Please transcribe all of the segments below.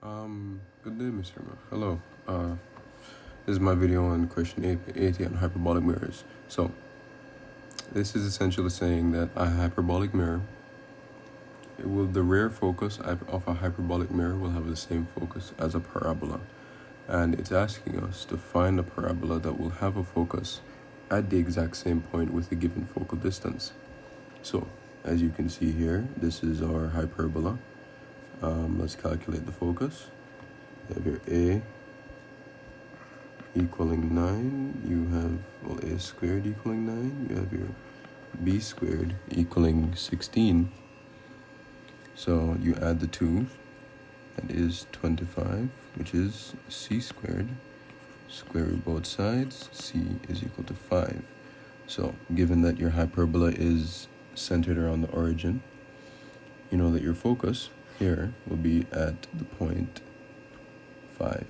Good day, Mr. Mo. Hello. This is my video on question 80 on hyperbolic mirrors. So, this is essentially saying that a hyperbolic mirror, the rear focus of a hyperbolic mirror will have the same focus as a parabola. And it's asking us to find a parabola that will have a focus at the exact same point with a given focal distance. So, as you can see here, this is our hyperbola. Let's calculate the focus. You have your A equaling 9, you have, A squared equaling 9, you have your B squared equaling 16. So you add the two, that is 25, which is C squared. Square root both sides, C is equal to 5. So given that your hyperbola is centered around the origin, you know that your focus here will be at the point 5.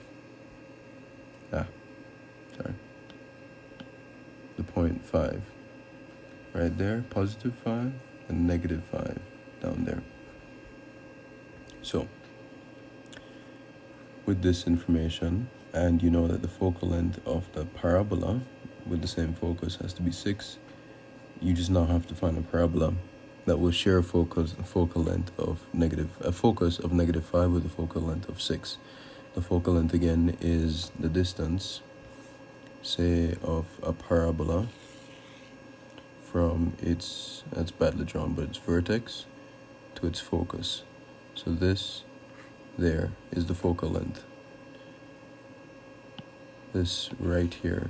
The point 5. Right there, positive 5 and negative 5 down there. So, with this information, and you know that the focal length of the parabola with the same focus has to be 6, you just now have to find a parabola that will share a focal length of focus of negative 5 with a focal length of 6. The focal length again is the distance, say, of a parabola from that's badly drawn, but its vertex to its focus. So this there is the focal length. This right here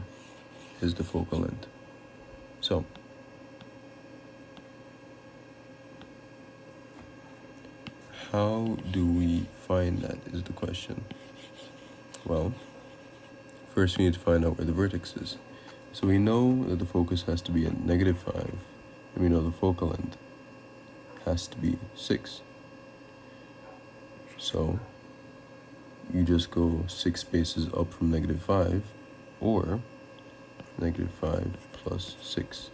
is the focal length. So how do we find that is the question. Well, first we need to find out where the vertex is. So we know that the focus has to be at negative 5, and we know the focal length has to be 6. So you just go 6 spaces up from negative 5, or negative 5 plus 6,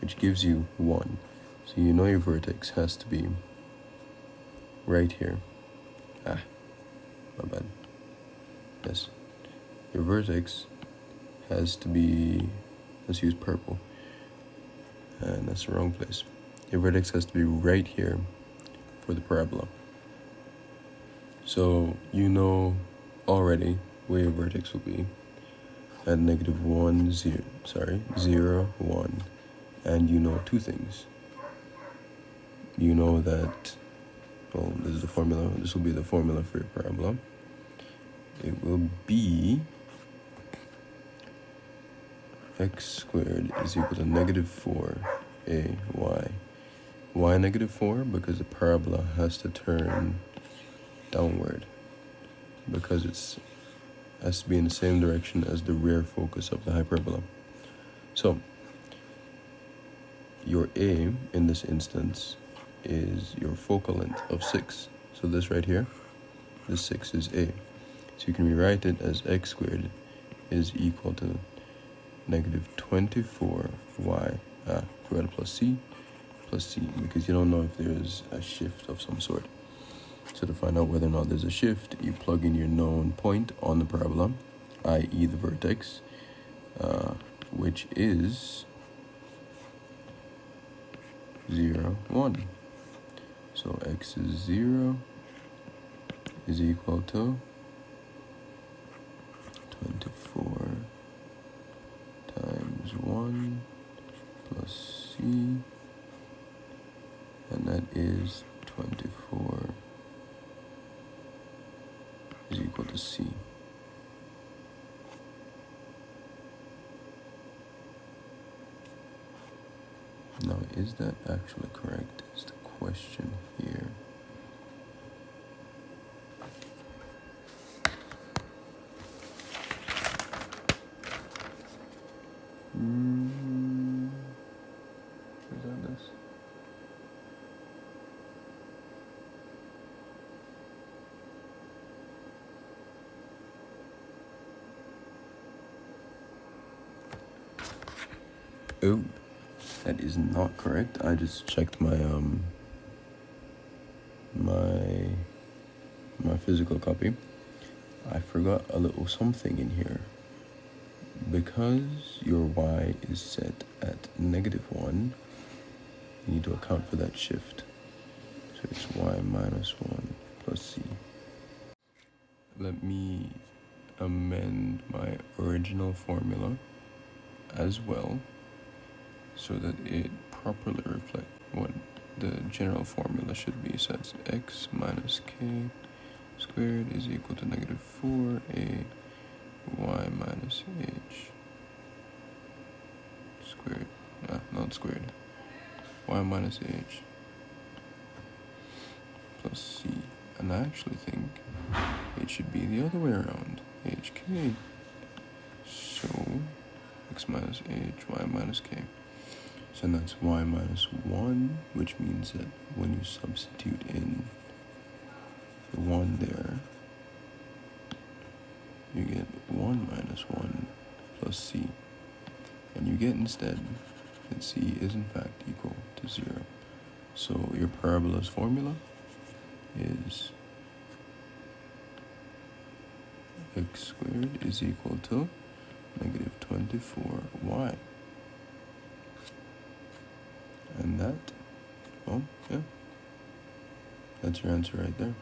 which gives you 1. So you know your vertex has to be right here. My bad. Yes. Your vertex has to be, let's use purple. And that's the wrong place. Your vertex has to be right here for the parabola. So you know already where your vertex will be at negative 0, 1. And you know two things. You know that, this is the formula. This will be the formula for your parabola. It will be x squared is equal to negative 4ay. Why negative 4? Because the parabola has to turn downward, because it has to be in the same direction as the rear focus of the hyperbola. So your A in this instance is your focal length of 6. So this right here, this 6 is A. So you can rewrite it as x squared is equal to negative 24y divided plus c, because you don't know if there's a shift of some sort. So to find out whether or not there's a shift, you plug in your known point on the parabola, i.e. the vertex, which is 0, 1. So x is 0 is equal to 24 times 1 plus c, and that is 24 is equal to c. Now, is that actually correct is the question here. Is that this? Oh, that is not correct. I just checked my my physical copy, I forgot a little something in here. Because your y is set at -1, you need to account for that shift. So it's y minus 1 plus c. Let me amend my original formula as well so that it properly reflects what the general formula should be. So it's x minus k squared is equal to -4a y minus h squared, not squared, y minus h plus c. And I actually think it should be the other way around, hk. So x minus h, y minus k. So that's y minus 1, which means that when you substitute in the 1 there, you get 1 minus 1 plus c. And you get instead that c is in fact equal to 0. So your parabola's formula is x squared is equal to -24y. And that, well, yeah, that's your answer right there.